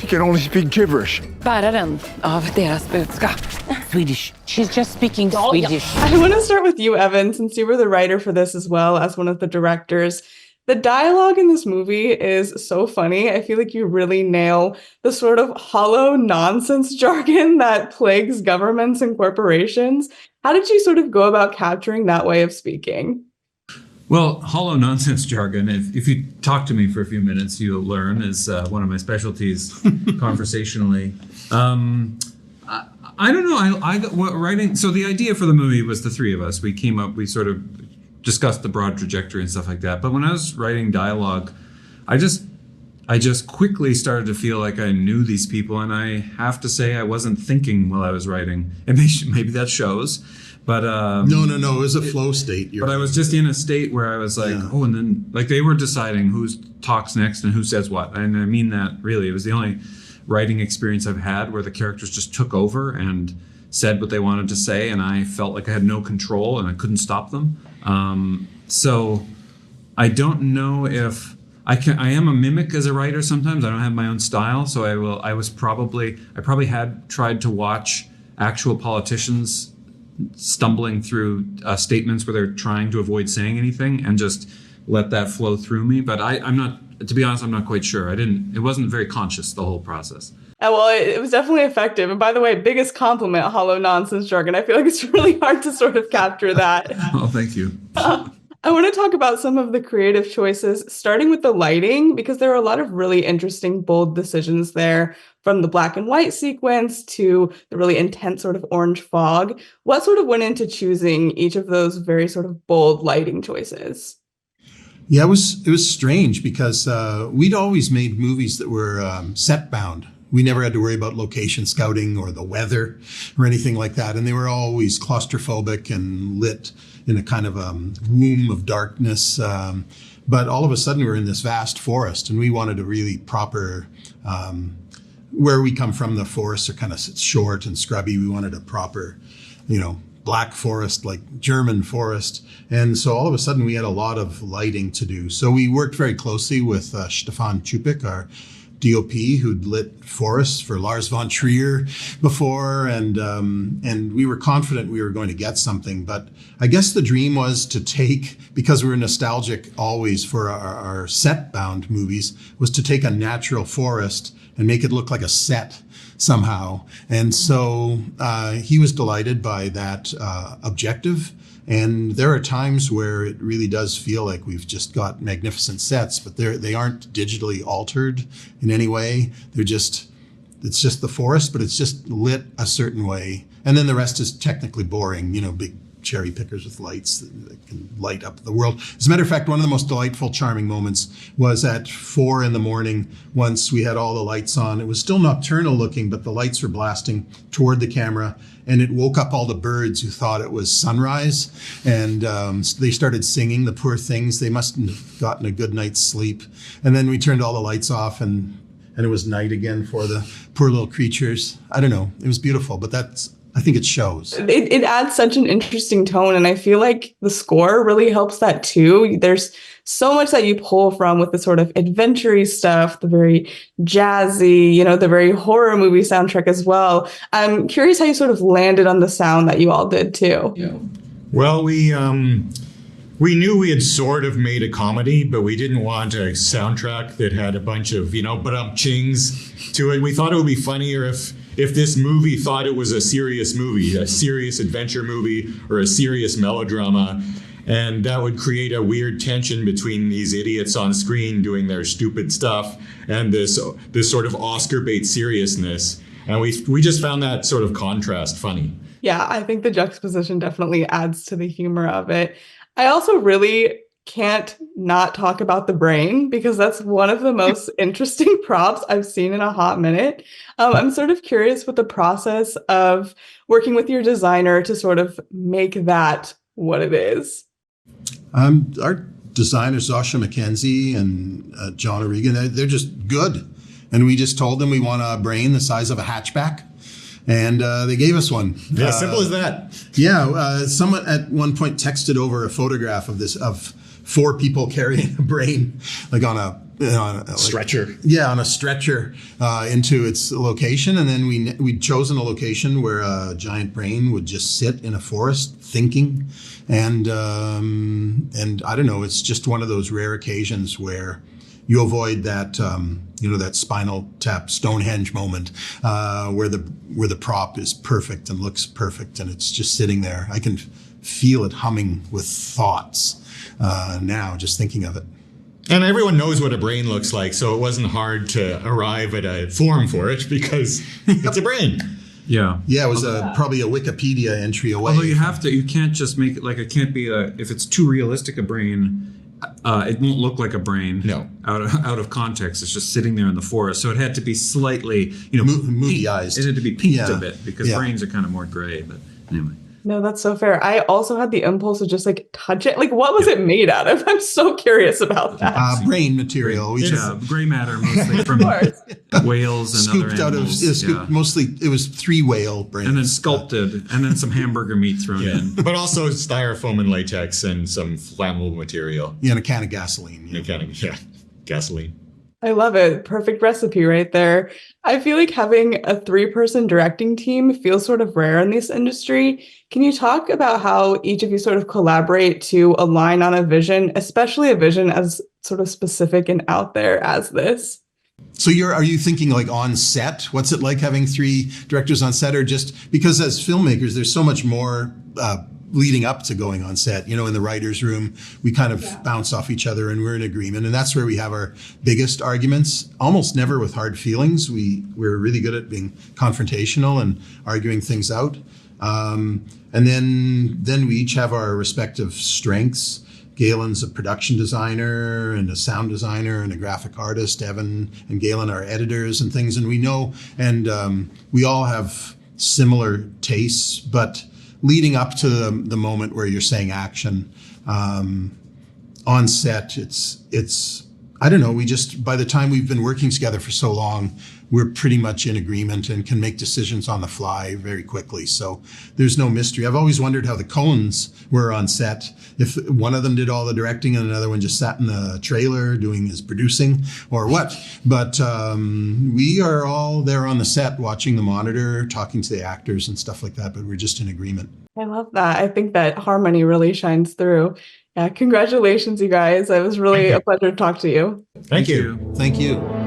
can only speak gibberish. Bäraren av deras budskap. Swedish. She's just speaking Swedish. I want to start with you, Evan, since you were the writer for this as well as one of the directors. The dialogue in this movie is so funny. I feel like you really nail the sort of hollow nonsense jargon that plagues governments and corporations. How did you sort of go about capturing that way of speaking? Well, hollow nonsense jargon, if you talk to me for a few minutes, you'll learn, is one of my specialties conversationally. I don't know. I got writing. So the idea for the movie was the three of us. We came up, we sort of discussed the broad trajectory and stuff like that. But when I was writing dialogue, I just quickly started to feel like I knew these people. And I have to say I wasn't thinking while I was writing. And maybe that shows. But no. It was a flow state. But I was just in a state where I was like, oh, and then like they were deciding who talks next and who says what. And I mean that really. It was the only writing experience I've had where the characters just took over and said what they wanted to say, and I felt like I had no control and I couldn't stop them. So I don't know if I am a mimic as a writer sometimes. I don't have my own style, so I probably had tried to watch actual politicians stumbling through statements where they're trying to avoid saying anything and just let that flow through me. But I'm not, to be honest, I'm not quite sure. It wasn't very conscious, the whole process. Well, it was definitely effective. And by the way, biggest compliment, hollow nonsense jargon. I feel like it's really hard to sort of capture that. Oh, thank you. I want to talk about some of the creative choices, starting with the lighting, because there are a lot of really interesting, bold decisions there, from the black and white sequence to the really intense sort of orange fog. What sort of went into choosing each of those very sort of bold lighting choices? Yeah, it was strange because we'd always made movies that were set bound. We never had to worry about location scouting or the weather or anything like that. And they were always claustrophobic and lit in a kind of womb of darkness. But all of a sudden we're in this vast forest and we wanted a really proper, where we come from, the forests are kind of short and scrubby. We wanted a proper, black forest, like German forest. And so all of a sudden we had a lot of lighting to do. So we worked very closely with Stefan Chupik, our DOP, who'd lit forests for Lars von Trier before, and we were confident we were going to get something. But I guess the dream was to take, because we were nostalgic always for our set-bound movies, was to take a natural forest and make it look like a set somehow. And so he was delighted by that objective. And there are times where it really does feel like we've just got magnificent sets, but they aren't digitally altered in any way. It's just the forest, but it's just lit a certain way. And then the rest is technically boring, big cherry pickers with lights that can light up the world. As a matter of fact, one of the most delightful, charming moments was at 4 a.m. once we had all the lights on. It was still nocturnal looking, but the lights were blasting toward the camera, and it woke up all the birds who thought it was sunrise, and they started singing, the poor things. They must have gotten a good night's sleep. And then we turned all the lights off, and it was night again for the poor little creatures. I don't know. It was beautiful, but I think it shows. It adds such an interesting tone, and I feel like the score really helps that too. There's so much that you pull from with the sort of adventure-y stuff, the very jazzy, the very horror movie soundtrack as well. I'm curious how you sort of landed on the sound that you all did too. Yeah. Well, we knew we had sort of made a comedy, but we didn't want a soundtrack that had a bunch of, ba-dum-chings to it. We thought it would be funnier if this movie thought it was a serious movie, a serious adventure movie, or a serious melodrama. And that would create a weird tension between these idiots on screen doing their stupid stuff and this sort of Oscar bait seriousness. And we just found that sort of contrast funny. Yeah, I think the juxtaposition definitely adds to the humor of it. I also really can't not talk about the brain, because that's one of the most interesting props I've seen in a hot minute. I'm sort of curious with the process of working with your designer to sort of make that what it is. Our designers, Zosha McKenzie and John O'Regan, they're just good. And we just told them we want a brain the size of a hatchback. And they gave us one. Yeah, simple as that. Yeah, someone at one point texted over a photograph of 4 people carrying a brain, like on a Stretcher. On a stretcher into its location, and then we'd chosen a location where a giant brain would just sit in a forest thinking, and I don't know, it's just one of those rare occasions where you avoid that that Spinal Tap Stonehenge moment where the prop is perfect and looks perfect and it's just sitting there. I can feel it humming with thoughts now just thinking of it. And everyone knows what a brain looks like, so it wasn't hard to arrive at a form for it because it's a brain. Yeah. Yeah, it was probably a Wikipedia entry away. Although you can't just make it like it can't be if it's too realistic a brain, it won't look like a brain. No. Out of context. It's just sitting there in the forest. So it had to be slightly, movie-ized. It had to be peaked a bit because brains are kind of more gray. But anyway. No, that's so fair. I also had the impulse to just like touch it. Like, what was it made out of? I'm so curious about that. Brain material. Gray matter mostly from whales and scooped other animals. Mostly, it was 3 whale brains. And then sculpted, and then some hamburger meat thrown in. But also styrofoam and latex and some flammable material. Yeah, and a can of gasoline. Gasoline. I love it. Perfect recipe right there. I feel like having a 3-person directing team feels sort of rare in this industry. Can you talk about how each of you sort of collaborate to align on a vision, especially a vision as sort of specific and out there as this? So are you thinking like on set? What's it like having 3 directors on set, or just because as filmmakers, there's so much more leading up to going on set, in the writer's room, we kind of bounce off each other and we're in agreement. And that's where we have our biggest arguments, almost never with hard feelings. We're really good at being confrontational and arguing things out. And then we each have our respective strengths. Galen's a production designer and a sound designer and a graphic artist. Evan and Galen are editors and things. And we know, and we all have similar tastes, but leading up to the moment where you're saying action, on set, it's I don't know, by the time we've been working together for so long, we're pretty much in agreement and can make decisions on the fly very quickly. So there's no mystery. I've always wondered how the Coens were on set, if one of them did all the directing and another one just sat in the trailer doing his producing or what. But we are all there on the set watching the monitor, talking to the actors and stuff like that, but we're just in agreement. I love that. I think that harmony really shines through. Yeah, congratulations, you guys. It was really a pleasure to talk to you. Thank you. Thank you.